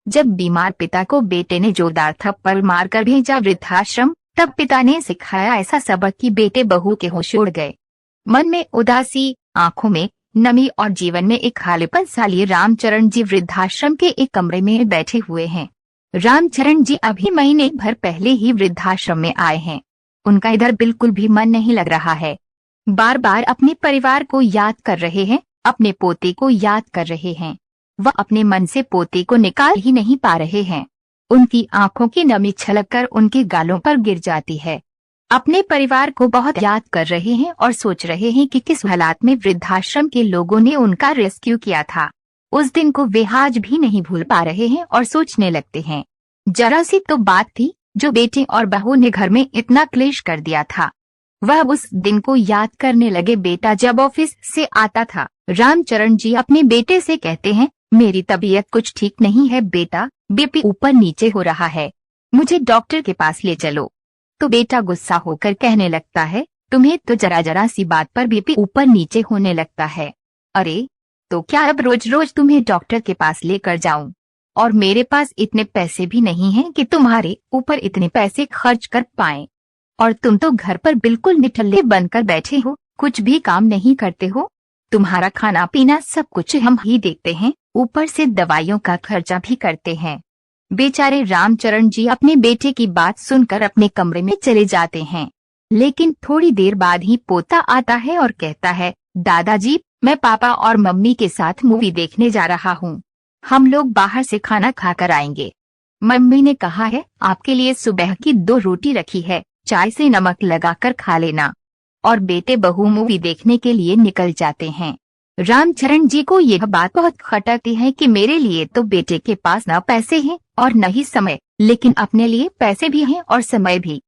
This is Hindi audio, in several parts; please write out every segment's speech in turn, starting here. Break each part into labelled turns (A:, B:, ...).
A: जब बीमार पिता को बेटे ने जोरदार थप्पड़ मारकर भेजा वृद्धाश्रम, तब पिता ने सिखाया ऐसा सबक कि बेटे बहू के होश उड़ गए। मन में उदासी, आंखों में नमी और जीवन में एक खालीपन सा लिए रामचरण जी वृद्धाश्रम के एक कमरे में बैठे हुए हैं। रामचरण जी अभी महीने भर पहले ही वृद्धाश्रम में आए हैं। उनका इधर बिल्कुल भी मन नहीं लग रहा है। बार बार अपने परिवार को याद कर रहे हैं, अपने पोते को याद कर रहे हैं। वह अपने मन से पोते को निकाल ही नहीं पा रहे हैं। उनकी आंखों की नमी छलककर उनके गालों पर गिर जाती है। अपने परिवार को बहुत याद कर रहे हैं और सोच रहे हैं कि किस हालात में वृद्धाश्रम के लोगों ने उनका रेस्क्यू किया था। उस दिन को वे आज भी नहीं भूल पा रहे हैं और सोचने लगते हैं, जरा सी तो बात थी जो बेटे और बहू ने घर में इतना क्लेश कर दिया था। वह उस दिन को याद करने लगे। बेटा जब ऑफिस से आता था, रामचरण जी अपने बेटे से कहते हैं, मेरी तबीयत कुछ ठीक नहीं है बेटा, बीपी ऊपर नीचे हो रहा है, मुझे डॉक्टर के पास ले चलो। तो बेटा गुस्सा होकर कहने लगता है, तुम्हें तो जरा जरा सी बात पर बीपी ऊपर नीचे होने लगता है। अरे तो क्या अब रोज रोज तुम्हें डॉक्टर के पास लेकर जाऊं? और मेरे पास इतने पैसे भी नहीं हैं कि तुम्हारे ऊपर इतने पैसे खर्च कर पाएं। और तुम तो घर पर बिल्कुल निठल्ले बनकर बैठे हो, कुछ भी काम नहीं करते हो। तुम्हारा खाना पीना सब कुछ हम ही देखते हैं, ऊपर से दवाइयों का खर्चा भी करते हैं। बेचारे रामचरण जी अपने बेटे की बात सुनकर अपने कमरे में चले जाते हैं। लेकिन थोड़ी देर बाद ही पोता आता है और कहता है, दादाजी मैं पापा और मम्मी के साथ मूवी देखने जा रहा हूँ। हम लोग बाहर से खाना खाकर आएंगे। मम्मी ने कहा है आपके लिए सुबह की 2 रोटी रखी है, चाय से नमक लगाकर खा लेना। और बेटे बहू मूवी देखने के लिए निकल जाते हैं। रामचरण जी को यह बात बहुत खटकती है कि मेरे लिए तो बेटे के पास न पैसे हैं और न ही समय, लेकिन अपने लिए पैसे भी हैं और समय भी।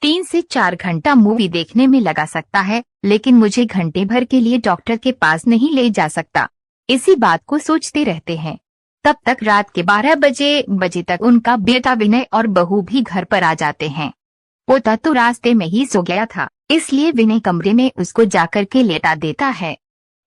A: 3 से 4 घंटा मूवी देखने में लगा सकता है, लेकिन मुझे घंटे भर के लिए डॉक्टर के पास नहीं ले जा सकता। इसी बात को सोचते रहते हैं। तब तक रात के 12 बजे तक उनका बेटा विनय और बहू भी घर पर आ जाते हैं। पोता तो रास्ते में ही सो गया था, इसलिए विनय कमरे में उसको जाकर के लेटा देता है।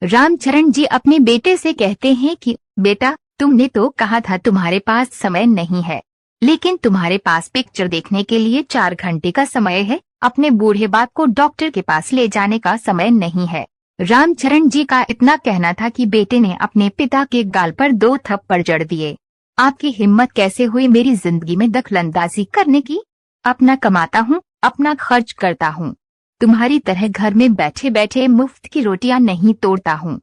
A: रामचरण जी अपने बेटे से कहते हैं कि बेटा तुमने तो कहा था तुम्हारे पास समय नहीं है, लेकिन तुम्हारे पास पिक्चर देखने के लिए 4 घंटे का समय है। अपने बूढ़े बाप को डॉक्टर के पास ले जाने का समय नहीं है। रामचरण जी का इतना कहना था कि बेटे ने अपने पिता के गाल पर 2 थप्पड़ जड़ दिए। आपकी हिम्मत कैसे हुई मेरी जिंदगी में दखलंदाजी करने की? अपना कमाता हूँ, अपना खर्च करता हूँ, तुम्हारी तरह घर में बैठे बैठे मुफ्त की रोटियां नहीं तोड़ता हूँ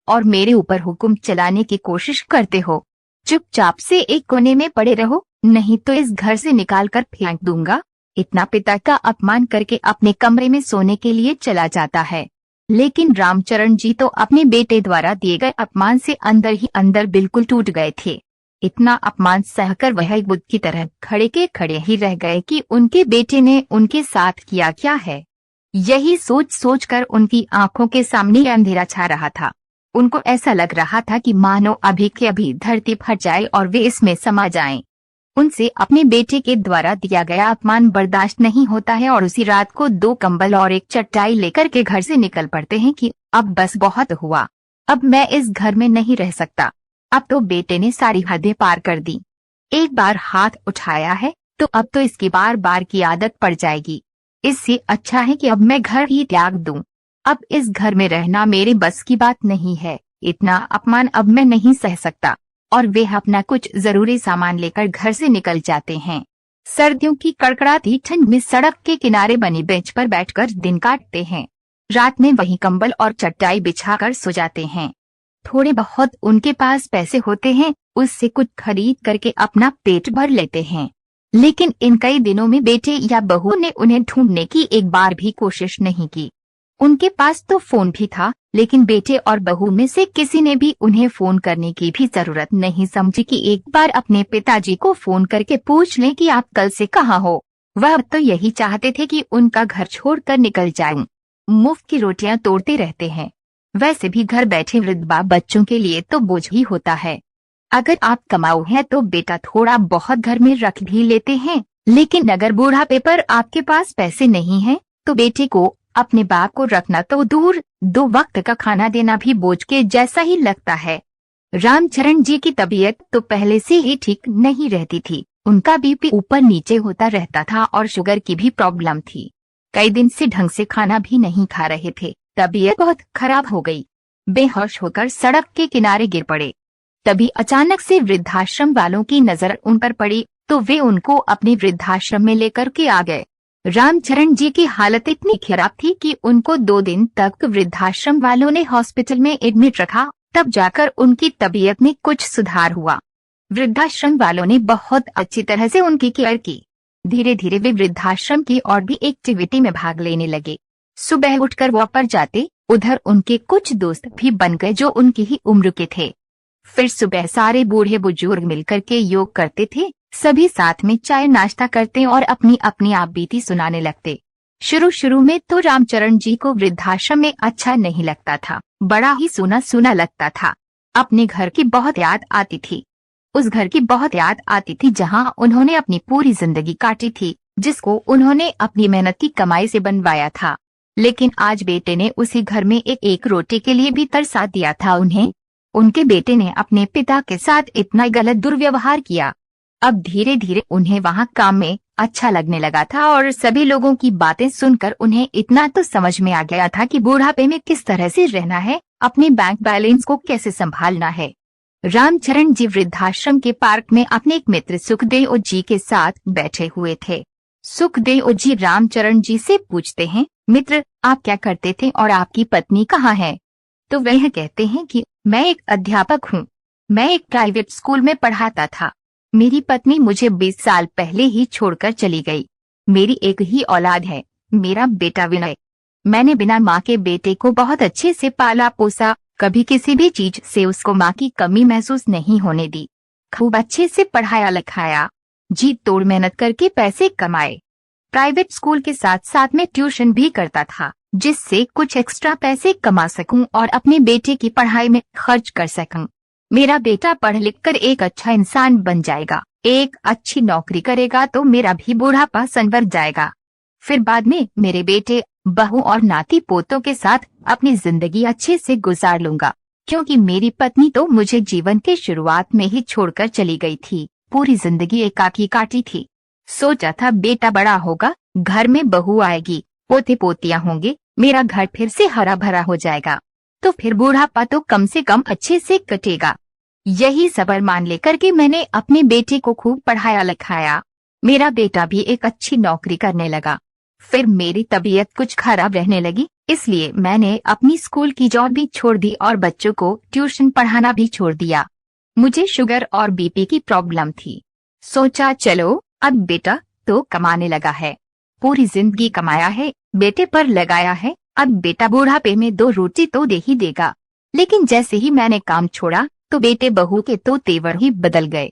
A: और मेरे ऊपर हुक्म चलाने की कोशिश करते हो। चुपचाप से एक कोने में पड़े रहो, नहीं तो इस घर से निकाल कर फेंक दूंगा। इतना पिता का अपमान करके अपने कमरे में सोने के लिए चला जाता है। लेकिन रामचरण जी तो अपने बेटे द्वारा दिए गए अपमान से अंदर ही अंदर बिल्कुल टूट गए थे। इतना अपमान सहकर वह एक बुद्ध की तरह खड़े के खड़े ही रह गए कि उनके बेटे ने उनके साथ किया क्या है। यही सोच सोचकर उनकी आंखों के सामने अंधेरा छा रहा था। उनको ऐसा लग रहा था कि मानो अभी के अभी धरती फट जाए और वे इसमें समा जाएं। उनसे अपने बेटे के द्वारा दिया गया अपमान बर्दाश्त नहीं होता है और उसी रात को 2 कंबल और एक चटाई लेकर के घर से निकल पड़ते हैं कि अब बस बहुत हुआ, अब मैं इस घर में नहीं रह सकता। अब तो बेटे ने सारी हदें पार कर दी। एक बार हाथ उठाया है तो अब तो इसकी बार बार की आदत पड़ जाएगी। इससे अच्छा है कि अब मैं घर ही त्याग दूं। अब इस घर में रहना मेरे बस की बात नहीं है। इतना अपमान अब मैं नहीं सह सकता। और वे अपना कुछ जरूरी सामान लेकर घर से निकल जाते हैं। सर्दियों की कड़कड़ाती ठंड में सड़क के किनारे बनी बेंच पर बैठकर दिन काटते हैं। रात में वही कंबल और चटाई बिछाकर सो जाते हैं। थोड़े बहुत उनके पास पैसे होते हैं, उससे कुछ खरीद करके अपना पेट भर लेते हैं। लेकिन इन कई दिनों में बेटे या बहू ने उन्हें ढूंढने की एक बार भी कोशिश नहीं की। उनके पास तो फोन भी था, लेकिन बेटे और बहू में से किसी ने भी उन्हें फोन करने की भी जरूरत नहीं समझी कि एक बार अपने पिताजी को फोन करके पूछ लें कि आप कल से कहाँ हो। वह तो यही चाहते थे कि उनका घर छोड़कर निकल जाऊं। मुफ्त की रोटियां तोड़ते रहते हैं। वैसे भी घर बैठे वृद्ध बच्चों के लिए तो बोझ ही होता है। अगर आप कमाऊ हैं तो बेटा थोड़ा बहुत घर में रख भी लेते हैं, लेकिन अगर बूढ़ापे पर आपके पास पैसे नहीं हैं, तो बेटे को अपने बाप को रखना तो दूर, 2 वक्त का खाना देना भी बोझ के जैसा ही लगता है। रामचरण जी की तबीयत तो पहले से ही ठीक नहीं रहती थी। उनका बीपी ऊपर नीचे होता रहता था और शुगर की भी प्रॉब्लम थी। कई दिन से ढंग से खाना भी नहीं खा रहे थे। तबीयत बहुत खराब हो गई। बेहोश होकर सड़क के किनारे गिर पड़े। तभी अचानक से वृद्धाश्रम वालों की नजर उन पर पड़ी तो वे उनको अपने वृद्धाश्रम में लेकर के आ गए। रामचरण जी की हालत इतनी खराब थी कि उनको 2 दिन तक वृद्धाश्रम वालों ने हॉस्पिटल में एडमिट रखा, तब जाकर उनकी तबीयत में कुछ सुधार हुआ। वृद्धाश्रम वालों ने बहुत अच्छी तरह से उनकी केयर की। धीरे धीरे वे वृद्धाश्रम की और भी एक्टिविटी में भाग लेने लगे। सुबह उठकर वॉक पर जाते, उधर उनके कुछ दोस्त भी बन गए जो उनकी ही उम्र के थे। फिर सुबह सारे बूढ़े बुजुर्ग मिलकर के योग करते थे। सभी साथ में चाय नाश्ता करते और अपनी अपनी आप बीती सुनाने लगते। शुरू में तो रामचरण जी को वृद्धाश्रम में अच्छा नहीं लगता था, बड़ा ही सूना सूना लगता था। अपने घर की बहुत याद आती थी। उस घर की बहुत याद आती थी जहां उन्होंने अपनी पूरी जिंदगी काटी थी, जिसको उन्होंने अपनी मेहनत की कमाई से बनवाया था। लेकिन आज बेटे ने उसी घर में एक रोटी के लिए भी तरसा दिया था उन्हें। उनके बेटे ने अपने पिता के साथ इतना गलत दुर्व्यवहार किया। अब धीरे धीरे उन्हें वहां काम में अच्छा लगने लगा था और सभी लोगों की बातें सुनकर उन्हें इतना तो समझ में आ गया था कि बुढ़ापे में किस तरह से रहना है, अपने बैंक बैलेंस को कैसे संभालना है। रामचरण जी वृद्धाश्रम के पार्क में अपने एक मित्र सुखदेव जी के साथ बैठे हुए थे। सुखदेव जी रामचरण जी से पूछते हैं, मित्र आप क्या करते थे और आपकी पत्नी कहाँ है? तो वह कहते हैं कि मैं एक अध्यापक हूँ। मैं एक प्राइवेट स्कूल में पढ़ाता था। मेरी पत्नी मुझे 20 साल पहले ही छोड़कर चली गई। मेरी एक ही औलाद है, मेरा बेटा विनय। मैंने बिना माँ के बेटे को बहुत अच्छे से पाला पोसा, कभी किसी भी चीज से उसको माँ की कमी महसूस नहीं होने दी। खूब अच्छे से पढ़ाया लिखाया, जी तोड़ मेहनत करके पैसे कमाए। प्राइवेट स्कूल के साथ साथ में ट्यूशन भी करता था, जिससे कुछ एक्स्ट्रा पैसे कमा सकूं और अपने बेटे की पढ़ाई में खर्च कर सकूं। मेरा बेटा पढ़ लिख कर एक अच्छा इंसान बन जाएगा, एक अच्छी नौकरी करेगा तो मेरा भी बुढ़ापा संवर जाएगा। फिर बाद में मेरे बेटे, बहू और नाती पोतों के साथ अपनी जिंदगी अच्छे से गुजार लूंगा, क्योंकि मेरी पत्नी तो मुझे जीवन के शुरुआत में ही छोड़कर चली गई थी। पूरी जिंदगी एकाकी काटी थी। सोचा था बेटा बड़ा होगा, घर में बहू आएगी, पोते पोतियां होंगे, मेरा घर फिर से हरा भरा हो जाएगा, तो फिर बुढ़ापा तो कम से कम अच्छे से कटेगा। यही सबर मान लेकर के मैंने अपने बेटे को खूब पढ़ाया लिखाया। मेरा बेटा भी एक अच्छी नौकरी करने लगा। फिर मेरी तबीयत कुछ खराब रहने लगी, इसलिए मैंने अपनी स्कूल की जॉब भी छोड़ दी और बच्चों को ट्यूशन पढ़ाना भी छोड़ दिया। मुझे शुगर और बीपी की प्रॉब्लम थी। सोचा चलो अब बेटा तो कमाने लगा है, पूरी जिंदगी कमाया है, बेटे पर लगाया है, अब बेटा बुढ़ापे में 2 रोटी तो दे ही देगा। लेकिन जैसे ही मैंने काम छोड़ा तो बेटे बहू के तो तेवर ही बदल गए।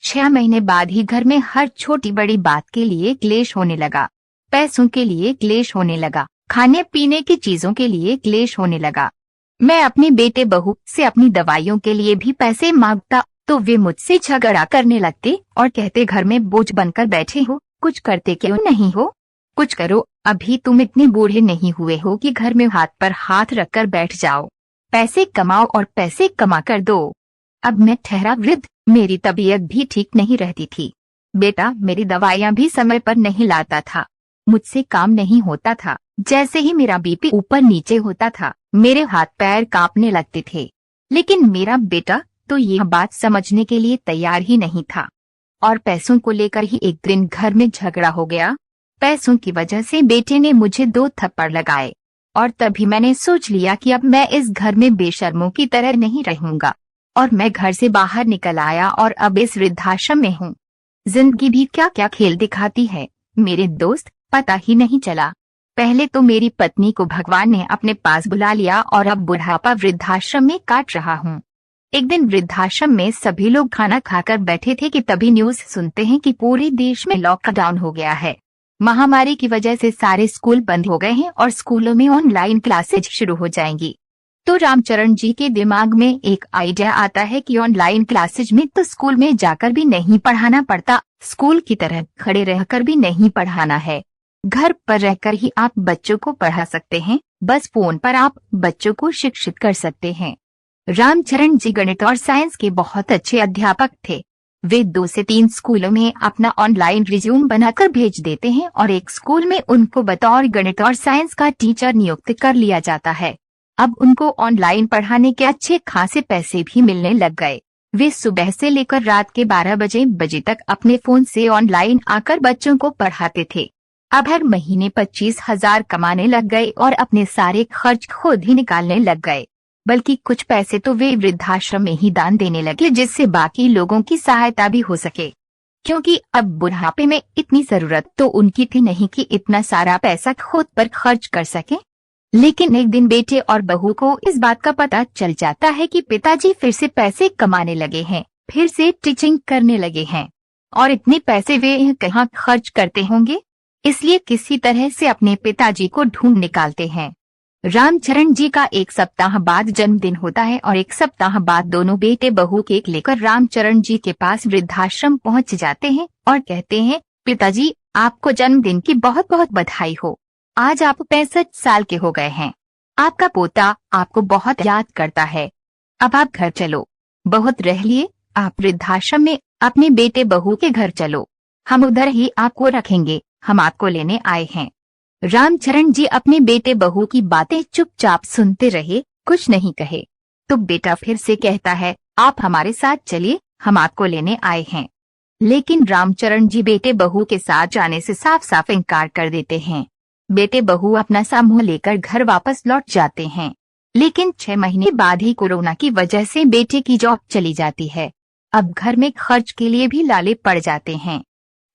A: 6 महीने बाद ही घर में हर छोटी बड़ी बात के लिए क्लेश होने लगा। पैसों के लिए क्लेश होने लगा, खाने पीने की चीजों के लिए क्लेश होने लगा। मैं अपने बेटे बहू से अपनी दवाइयों के लिए भी पैसे मांगता तो वे मुझसे झगड़ा करने लगते और कहते घर में बोझ बनकर बैठे हो, कुछ करते क्यों नहीं हो, कुछ करो, अभी तुम इतने बूढ़े नहीं हुए हो कि घर में हाथ पर हाथ रखकर बैठ जाओ, पैसे कमाओ और पैसे कमा कर दो। अब मैं ठहरा वृद्ध, मेरी तबीयत भी ठीक नहीं रहती थी। बेटा मेरी दवाइयाँ भी समय पर नहीं लाता था, मुझसे काम नहीं होता था। जैसे ही मेरा बीपी ऊपर नीचे होता था मेरे हाथ पैर कांपने लगते थे। लेकिन मेरा बेटा तो यह बात समझने के लिए तैयार ही नहीं था और पैसों को लेकर ही एक दिन घर में झगड़ा हो गया। पैसों की वजह से बेटे ने मुझे 2 थप्पड़ लगाए और तभी मैंने सोच लिया कि अब मैं इस घर में बेशर्मों की तरह नहीं रहूंगा और मैं घर से बाहर निकल आया और अब इस वृद्धाश्रम में हूँ। जिंदगी भी क्या क्या खेल दिखाती है मेरे दोस्त, पता ही नहीं चला। पहले तो मेरी पत्नी को भगवान ने अपने पास बुला लिया और अब बुढ़ापा वृद्धाश्रम में काट रहा हूँ। एक दिन वृद्धाश्रम में सभी लोग खाना खाकर बैठे थे कि तभी न्यूज सुनते हैं कि पूरे देश में लॉकडाउन हो गया है। महामारी की वजह से सारे स्कूल बंद हो गए हैं और स्कूलों में ऑनलाइन क्लासेज शुरू हो जाएंगी। तो रामचरण जी के दिमाग में एक आइडिया आता है कि ऑनलाइन क्लासेज में तो स्कूल में जाकर भी नहीं पढ़ाना पड़ता, स्कूल की तरह खड़े रहकर भी नहीं पढ़ाना है, घर पर रहकर ही आप बच्चों को पढ़ा सकते हैं, बस फोन पर आप बच्चों को शिक्षित कर सकते हैं। रामचरण जी गणित और साइंस के बहुत अच्छे अध्यापक थे। वे 2 से 3 स्कूलों में अपना ऑनलाइन रिज्यूम बनाकर भेज देते हैं और एक स्कूल में उनको बतौर गणित और साइंस का टीचर नियुक्त कर लिया जाता है। अब उनको ऑनलाइन पढ़ाने के अच्छे खासे पैसे भी मिलने लग गए। वे सुबह से लेकर रात के 12 बजे तक अपने फोन से ऑनलाइन आकर बच्चों को पढ़ाते थे। अब हर महीने 25,000 कमाने लग गए और अपने सारे खर्च खुद ही निकालने लग गए। बल्कि कुछ पैसे तो वे वृद्धाश्रम में ही दान देने लगे, जिससे बाकी लोगों की सहायता भी हो सके, क्योंकि अब बुढ़ापे में इतनी जरूरत तो उनकी थी नहीं कि इतना सारा पैसा खुद पर खर्च कर सके। लेकिन एक दिन बेटे और बहू को इस बात का पता चल जाता है कि पिताजी फिर से पैसे कमाने लगे हैं, फिर से टीचिंग करने लगे हैं और इतने पैसे वे कहाँ खर्च करते होंगे। इसलिए किसी तरह से अपने पिताजी को ढूंढ निकालते हैं। रामचरण जी का 1 सप्ताह बाद जन्मदिन होता है और 1 सप्ताह बाद दोनों बेटे बहू केक लेकर रामचरण जी के पास वृद्धाश्रम पहुंच जाते हैं और कहते हैं, पिताजी आपको जन्मदिन की बहुत बहुत बधाई हो। आज आप 65 साल के हो गए हैं। आपका पोता आपको बहुत याद करता है। अब आप घर चलो, बहुत रह लिए। आप वृद्धाश्रम में अपने बेटे बहू के घर चलो, हम उधर ही आपको रखेंगे, हम आपको लेने आए हैं। रामचरण जी अपने बेटे बहू की बातें चुपचाप सुनते रहे, कुछ नहीं कहे। तो बेटा फिर से कहता है, आप हमारे साथ चलिए, हम आपको लेने आए हैं। लेकिन रामचरण जी बेटे बहू के साथ जाने से साफ साफ इनकार कर देते हैं। बेटे बहू अपना समूह लेकर घर वापस लौट जाते हैं। लेकिन 6 महीने बाद ही कोरोना की वजह से बेटे की जॉब चली जाती है। अब घर में खर्च के लिए भी लाले पड़ जाते हैं।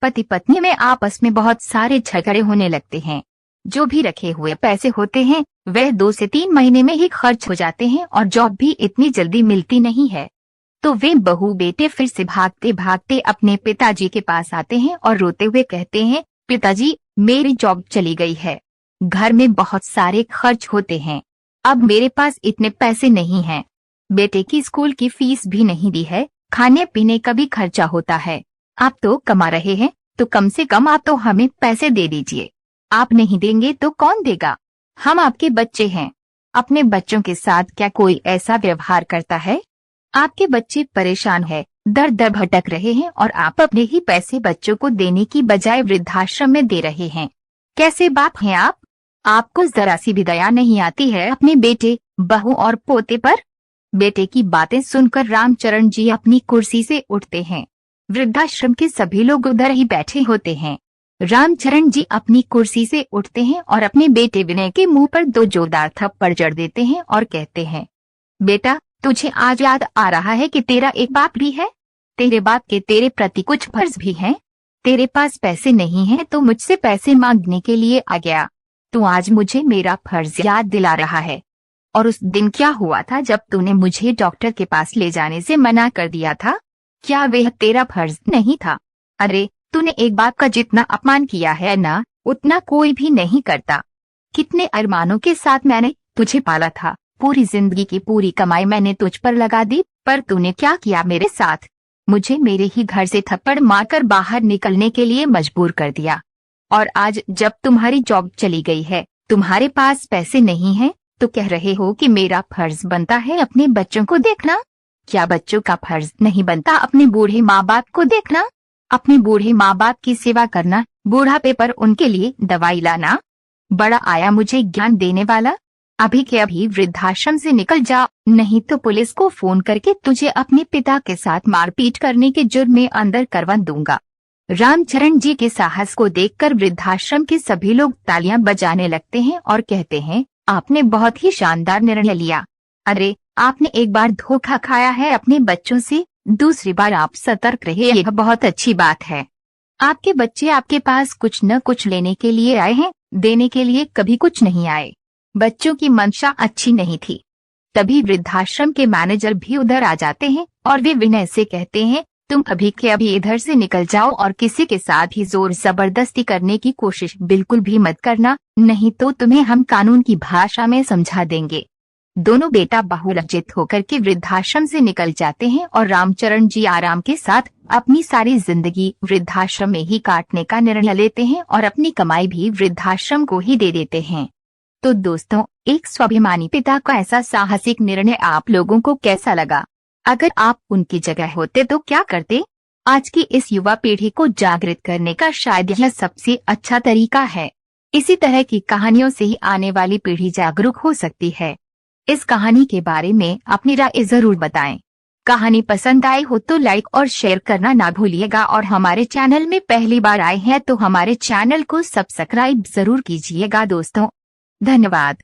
A: पति पत्नी में आपस में बहुत सारे झगड़े होने लगते हैं। जो भी रखे हुए पैसे होते हैं वह 2 से 3 महीने में ही खर्च हो जाते हैं और जॉब भी इतनी जल्दी मिलती नहीं है। तो वे बहू बेटे फिर से भागते भागते अपने पिताजी के पास आते हैं और रोते हुए कहते हैं, पिताजी मेरी जॉब चली गई है, घर में बहुत सारे खर्च होते हैं, अब मेरे पास इतने पैसे नहीं हैं। बेटे की स्कूल की फीस भी नहीं दी है, खाने पीने का भी खर्चा होता है। आप तो कमा रहे हैं तो कम से कम आप तो हमें पैसे दे दीजिए। आप नहीं देंगे तो कौन देगा? हम आपके बच्चे हैं। अपने बच्चों के साथ क्या कोई ऐसा व्यवहार करता है? आपके बच्चे परेशान हैं, दर दर भटक रहे हैं और आप अपने ही पैसे बच्चों को देने की बजाय वृद्धाश्रम में दे रहे हैं। कैसे बाप हैं आप? आपको जरा सी भी दया नहीं आती है अपने बेटे, बहू और पोते पर? बेटे की बातें सुनकर रामचरण जी अपनी कुर्सी से उठते हैं। वृद्धाश्रम के सभी लोग उधर ही बैठे होते हैं। रामचरण जी अपनी कुर्सी से उठते हैं और अपने बेटे विनय के मुंह पर 2 जोरदार थप्पड़ जड़ देते हैं और कहते हैं, बेटा तुझे आज याद आ रहा है कि तेरा एक बाप भी है? तेरे बाप के तेरे प्रति कुछ फर्ज भी हैं। तेरे पास पैसे नहीं हैं तो मुझसे पैसे मांगने के लिए आ गया। तू आज मुझे मेरा फर्ज याद दिला रहा है। और उस दिन क्या हुआ था जब तूने मुझे डॉक्टर के पास ले जाने से मना कर दिया था? क्या वह तेरा फर्ज नहीं था? अरे तूने एक बाप का जितना अपमान किया है ना, उतना कोई भी नहीं करता। कितने अरमानों के साथ मैंने तुझे पाला था, पूरी जिंदगी की पूरी कमाई मैंने तुझ पर लगा दी, पर तूने क्या किया मेरे साथ? मुझे मेरे ही घर से थप्पड़ मारकर बाहर निकलने के लिए मजबूर कर दिया। और आज जब तुम्हारी जॉब चली गई है, तुम्हारे पास पैसे नहीं हैं, तो कह रहे हो कि मेरा फर्ज बनता है अपने बच्चों को देखना। क्या बच्चों का फर्ज नहीं बनता अपने बूढ़े माँ बाप को देखना, अपने बूढ़े माँ बाप की सेवा करना, बूढ़ापे पर उनके लिए दवाई लाना? बड़ा आया मुझे ज्ञान देने वाला। अभी के अभी वृद्धाश्रम से निकल जा, नहीं तो पुलिस को फोन करके तुझे अपने पिता के साथ मारपीट करने के जुर्म में अंदर करवा दूंगा। रामचरण जी के साहस को देखकर वृद्धाश्रम के सभी लोग तालियां बजाने लगते हैं और कहते हैं, आपने बहुत ही शानदार निर्णय लिया। अरे आपने एक बार धोखा खाया है अपने बच्चों से, दूसरी बार आप सतर्क रहे, यह बहुत अच्छी बात है। आपके बच्चे आपके पास कुछ न कुछ लेने के लिए आए हैं, देने के लिए कभी कुछ नहीं आए। बच्चों की मंशा अच्छी नहीं थी। तभी वृद्धाश्रम के मैनेजर भी उधर आ जाते हैं और वे विनय से कहते हैं, तुम अभी के अभी इधर से निकल जाओ और किसी के साथ ही जोर जबरदस्ती करने की कोशिश बिल्कुल भी मत करना, नहीं तो तुम्हें हम कानून की भाषा में समझा देंगे। दोनों बेटा बहू लज्जित होकर के वृद्धाश्रम से निकल जाते हैं और रामचरण जी आराम के साथ अपनी सारी जिंदगी वृद्धाश्रम में ही काटने का निर्णय लेते हैं और अपनी कमाई भी वृद्धाश्रम को ही दे देते हैं। तो दोस्तों, एक स्वाभिमानी पिता का ऐसा साहसिक निर्णय आप लोगों को कैसा लगा? अगर आप उनकी जगह होते तो क्या करते? आज की इस युवा पीढ़ी को जागृत करने का शायद यह सबसे अच्छा तरीका है। इसी तरह की कहानियों से ही आने वाली पीढ़ी जागरूक हो सकती है। इस कहानी के बारे में अपनी राय जरूर बताएं। कहानी पसंद आई हो तो लाइक और शेयर करना ना भूलिएगा और हमारे चैनल में पहली बार आए हैं तो हमारे चैनल को सब्सक्राइब जरूर कीजिएगा दोस्तों। धन्यवाद।